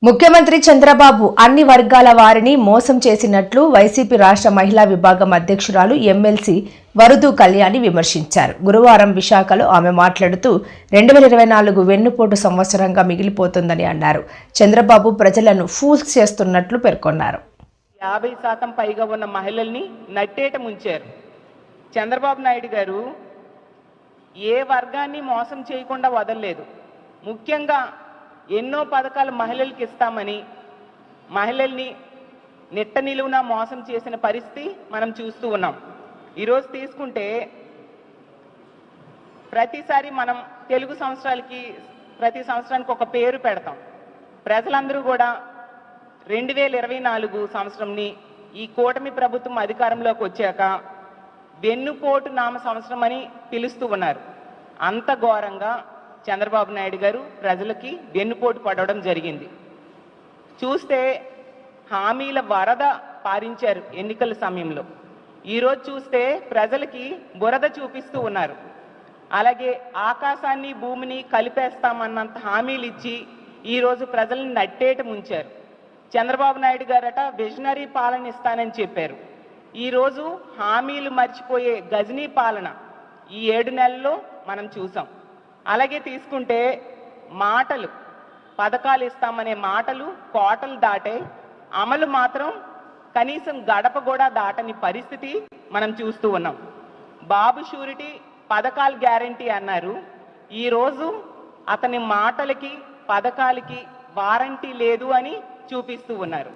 ముఖ్యమంత్రి చంద్రబాబు అన్ని వర్గాల వారిని మోసం చేసినట్లు వైసీపీ రాష్ట్ర మహిళా విభాగం అధ్యక్షురాలు ఎమ్మెల్సీ వరుదు కళ్యాణి విమర్శించారు. గురువారం విశాఖలో ఆమె మాట్లాడుతూ 2024 వెన్నుపోటు సంవత్సరంగా మిగిలిపోతుందని అన్నారు. చంద్రబాబు ప్రజలను ఫూల్స్ చేస్తున్నట్లు పేర్కొన్నారు. 50% పైగా ఉన్న మహిళల్ని నట్టేట ముంచారు. చంద్రబాబు నాయుడు గారు ఏ వర్గాన్ని మోసం చేయకుండా వదలలేదు. ముఖ్యంగా ఎన్నో పథకాలు మహిళలకు ఇస్తామని మహిళల్ని నిట్ట నిలువున మోసం చేసిన పరిస్థితి మనం చూస్తూ ఉన్నాం. ఈరోజు తీసుకుంటే ప్రతిసారి మనం తెలుగు సంవత్సరాలకి ప్రతి సంవత్సరానికి ఒక పేరు పెడతాం. ప్రజలందరూ కూడా 2024 సంవత్సరంని ఈ కూటమి ప్రభుత్వం అధికారంలోకి వచ్చాక వెన్నుపోటు నామ సంవత్సరం అని పిలుస్తూ ఉన్నారు. అంత ఘోరంగా చంద్రబాబు నాయుడు గారు ప్రజలకి వెన్నుపోటు పడడం జరిగింది. చూస్తే హామీల వరద పారించారు ఎన్నికల సమయంలో. ఈరోజు చూస్తే ప్రజలకి బురద చూపిస్తూ ఉన్నారు. అలాగే ఆకాశాన్ని భూమిని కలిపేస్తామన్నంత హామీలు ఇచ్చి ఈరోజు ప్రజల్ని నట్టేట ముంచారు. చంద్రబాబు నాయుడు గారట విజనరీ పాలన ఇస్తానని చెప్పారు. ఈరోజు హామీలు మర్చిపోయే గజనీ పాలన ఈ 7 నెలల్లో మనం చూసాం. అలాగే తీసుకుంటే మాటలు పథకాలు ఇస్తామనే మాటలు కోటలు దాటే అమలు మాత్రం కనీసం గడప కూడా దాటని పరిస్థితి మనం చూస్తూ ఉన్నాం. బాబు షూరిటీ పథకాలు గ్యారంటీ అన్నారు. ఈరోజు అతని మాటలకి పథకాలకి వారంటీ లేదు అని చూపిస్తూ ఉన్నారు.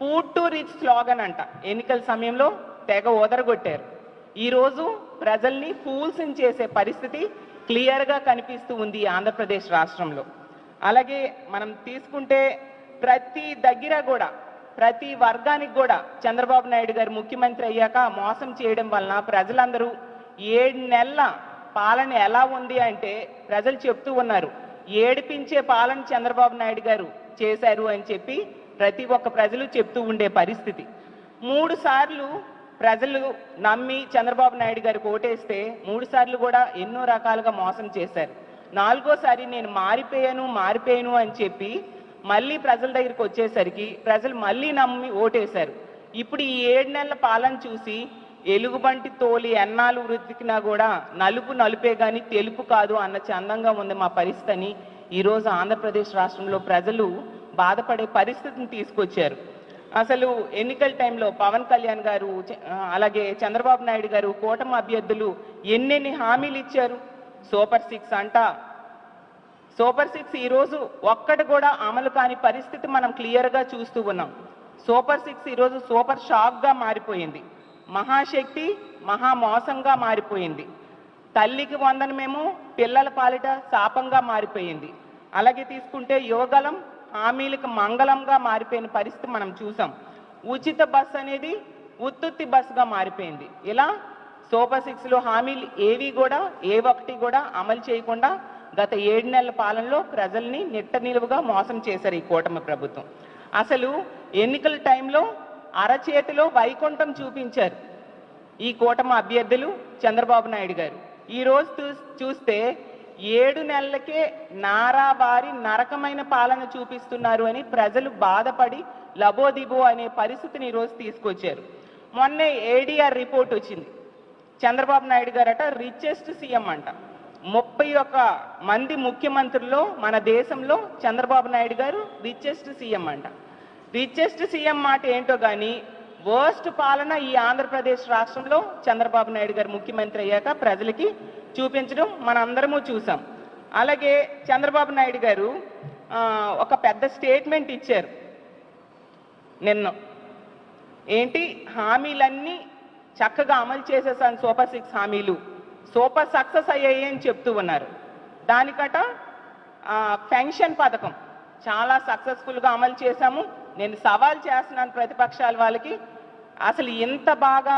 పూర్ టు రిచ్ స్లోగన్ అంట ఎన్నికల సమయంలో తెగ ఓదరగొట్టారు. ఈరోజు ప్రజల్ని ఫూల్స్ చేసే పరిస్థితి క్లియర్గా కనిపిస్తూ ఉంది ఆంధ్రప్రదేశ్ రాష్ట్రంలో. అలాగే మనం తీసుకుంటే ప్రతి దగ్గర కూడా ప్రతి వర్గానికి కూడా చంద్రబాబు నాయుడు గారు ముఖ్యమంత్రి అయ్యాక మోసం చేయడం వలన ప్రజలందరూ 7 నెలల పాలన ఎలా ఉంది అంటే ప్రజలు చెప్తూ ఉన్నారు, ఏడిపించే పాలన చంద్రబాబు నాయుడు గారు చేశారు అని చెప్పి ప్రతి ఒక్క ప్రజలు చెప్తూ ఉండే పరిస్థితి. 3 సార్లు ప్రజలు నమ్మి చంద్రబాబు నాయుడు గారికి ఓటేస్తే 3 సార్లు కూడా ఎన్నో రకాలుగా మోసం చేశారు. 4గోసారి నేను మారిపోయాను అని చెప్పి మళ్ళీ ప్రజల దగ్గరికి వచ్చేసరికి ప్రజలు మళ్ళీ నమ్మి ఓటేశారు. ఇప్పుడు ఈ 7 నెలల పాలన చూసి ఎలుగుబంటి తోలి ఎన్నాళ్ళు వృద్ధికినా కూడా నలుపు నలుపే కానీ తెలుపు కాదు అన్న చందంగా ఉంది మా పరిస్థితి అని ఈరోజు ఆంధ్రప్రదేశ్ రాష్ట్రంలో ప్రజలు బాధపడే పరిస్థితిని తీసుకొచ్చారు. అసలు ఎన్నికల టైంలో పవన్ కళ్యాణ్ గారు అలాగే చంద్రబాబు నాయుడు గారు కూటమి అభ్యర్థులు ఎన్నెన్ని హామీలు ఇచ్చారు. సూపర్ 6 అంట. సూపర్ 6 ఈరోజు ఒక్కటి కూడా అమలు కాని పరిస్థితి మనం క్లియర్గా చూస్తూ ఉన్నాం. సూపర్ 6 ఈరోజు సూపర్ షాక్గా మారిపోయింది. మహాశక్తి మహామోసంగా మారిపోయింది. తల్లికి వందనమేమో పిల్లల పాలిట శాపంగా మారిపోయింది. అలాగే తీసుకుంటే యోగలం హామీలకు మంగళంగా మారిపోయిన పరిస్థితి మనం చూసాం. ఉచిత బస్ అనేది ఉత్తుత్తి బస్సుగా మారిపోయింది. ఇలా సూపర్ 6లో హామీలు ఏ ఒక్కటి కూడా అమలు చేయకుండా గత 7 నెలల పాలనలో ప్రజల్ని నిట్ట నిలువుగా మోసం చేశారు ఈ కూటమి ప్రభుత్వం. అసలు ఎన్నికల టైంలో అరచేతిలో వైకుంఠం చూపించారు ఈ కూటమి అభ్యర్థులు చంద్రబాబు నాయుడు గారు. ఈరోజు చూస్తే 7 నెలలకే నారావారి నరకమైన పాలన చూపిస్తున్నారు అని ప్రజలు బాధపడి లబోదిబో అనే పరిస్థితిని ఈరోజు తీసుకొచ్చారు. మొన్నే ఏడీఆర్ రిపోర్ట్ వచ్చింది. చంద్రబాబు నాయుడు గారట రిచెస్ట్ సీఎం అంట. 31 మంది ముఖ్యమంత్రుల్లో మన దేశంలో చంద్రబాబు నాయుడు గారు రిచెస్ట్ సీఎం అంట. రిచెస్ట్ సీఎం మాట ఏంటో కానీ వర్స్ట్ పాలన ఈ ఆంధ్రప్రదేశ్ రాష్ట్రంలో చంద్రబాబు నాయుడు గారు ముఖ్యమంత్రి అయ్యాక ప్రజలకి చూపించడం మనందరము చూసాం. అలాగే చంద్రబాబు నాయుడు గారు ఒక పెద్ద స్టేట్మెంట్ ఇచ్చారు నిన్న. ఏంటి హామీలన్నీ చక్కగా అమలు చేసేసాను, సూపర్ 6 హామీలు సూపర్ సక్సెస్ అయ్యాయి అని చెప్తూ ఉన్నారు. దానికట పెన్షన్ పథకం చాలా సక్సెస్ఫుల్గా అమలు చేశాము. నేను సవాల్ చేస్తున్నాను ప్రతిపక్షాల వాళ్ళకి, అసలు ఇంత బాగా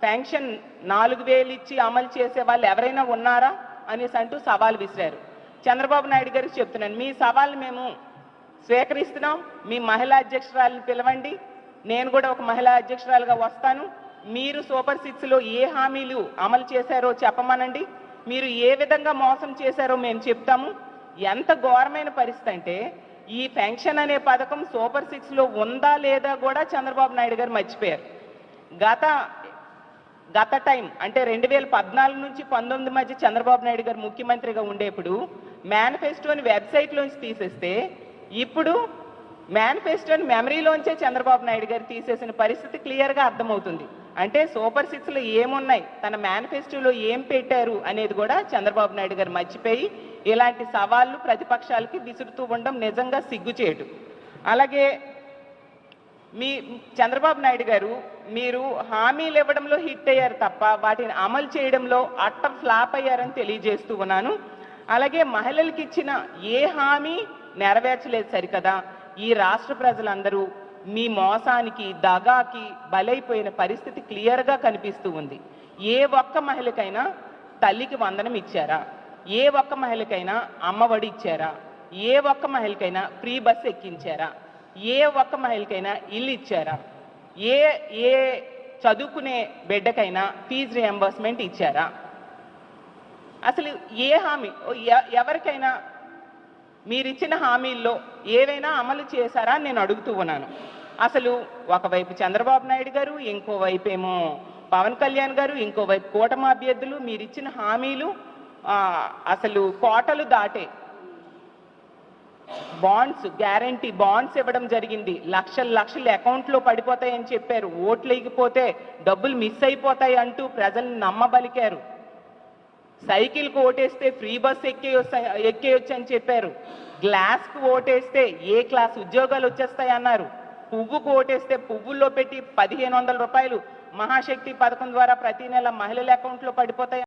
పెన్షన్ 4000 ఇచ్చి అమలు చేసే వాళ్ళు ఎవరైనా ఉన్నారా అనేసి అంటూ సవాల్ విసిరారు. చంద్రబాబు నాయుడు గారికి చెప్తున్నాను, మీ సవాల్ మేము స్వీకరిస్తున్నాం. మీ మహిళా అధ్యక్షురాలను పిలవండి, నేను కూడా ఒక మహిళా అధ్యక్షురాలుగా వస్తాను. మీరు సూపర్ 6లో ఏ హామీలు అమలు చేశారో చెప్పమనండి, మీరు ఏ విధంగా మోసం చేశారో మేము చెప్తాము. ఎంత ఘోరమైన పరిస్థితి అంటే ఈ పెన్షన్ అనే పథకం సూపర్ 6లో ఉందా లేదా కూడా చంద్రబాబు నాయుడు గారు మర్చిపోయారు. గత టైం అంటే 2014 నుంచి 19 మధ్య చంద్రబాబు నాయుడు గారు ముఖ్యమంత్రిగా ఉండేప్పుడు మేనిఫెస్టోని వెబ్సైట్లోంచి తీసేస్తే ఇప్పుడు మేనిఫెస్టోని మెమరీలోంచే చంద్రబాబు నాయుడు గారు తీసేసిన పరిస్థితి క్లియర్గా అర్థమవుతుంది. అంటే సూపర్ 6లో ఏమున్నాయి, తన మేనిఫెస్టోలో ఏం పెట్టారు అనేది కూడా చంద్రబాబు నాయుడు గారు మర్చిపోయి ఇలాంటి సవాళ్లు ప్రతిపక్షాలకి విసురుతూ ఉండడం నిజంగా సిగ్గుచేటు. అలాగే చంద్రబాబు నాయుడు గారు మీరు హామీలు ఇవ్వడంలో హిట్ అయ్యారు తప్ప వాటిని అమలు చేయడంలో అట్టర్ ఫ్లాప్ అయ్యారని తెలియజేస్తూ ఉన్నాను. అలాగే మహిళలకు ఇచ్చిన ఏ హామీ నెరవేర్చలేదు సరికదా, ఈ రాష్ట్ర ప్రజలందరూ మీ మోసానికి దగాకి బలైపోయిన పరిస్థితి క్లియర్గా కనిపిస్తూ ఉంది. ఏ ఒక్క మహిళకైనా తల్లికి వందనం ఇచ్చారా? ఏ ఒక్క మహిళకైనా అమ్మఒడి ఇచ్చారా? ఏ ఒక్క మహిళకైనా ఫ్రీ బస్ ఎక్కించారా? ఏ ఒక్క మహిళకైనా ఇల్లు ఇచ్చారా? ఏ చదువుకునే బిడ్డకైనా ఫీజు రియంబర్స్మెంట్ ఇచ్చారా? అసలు ఏ హామీ ఎవరికైనా మీరిచ్చిన హామీల్లో ఏవైనా అమలు చేశారా అని నేను అడుగుతూ ఉన్నాను. అసలు ఒకవైపు చంద్రబాబు నాయుడు గారు, ఇంకోవైపు ఏమో పవన్ కళ్యాణ్ గారు, ఇంకోవైపు కూటమి అభ్యర్థులు మీరిచ్చిన హామీలు అసలు కోటలు దాటే బాండ్స్, గ్యారంటీ బాండ్స్ ఇవ్వడం జరిగింది. లక్షలు అకౌంట్లో పడిపోతాయని చెప్పారు. ఓట్లు వేయకపోతే డబ్బులు మిస్ అయిపోతాయి అంటూ ప్రజల్ని నమ్మబలికారు. సైకిల్కి ఓటేస్తే ఫ్రీ బస్ ఎక్కేయొచ్చు అని చెప్పారు. గ్లాస్కి ఓటేస్తే ఏ క్లాస్ ఉద్యోగాలు వచ్చేస్తాయి అన్నారు. పువ్వుకు ఓటేస్తే పువ్వుల్లో పెట్టి 1500 రూపాయలు మహాశక్తి పథకం ద్వారా ప్రతి నెల మహిళల అకౌంట్లో పడిపోతాయి.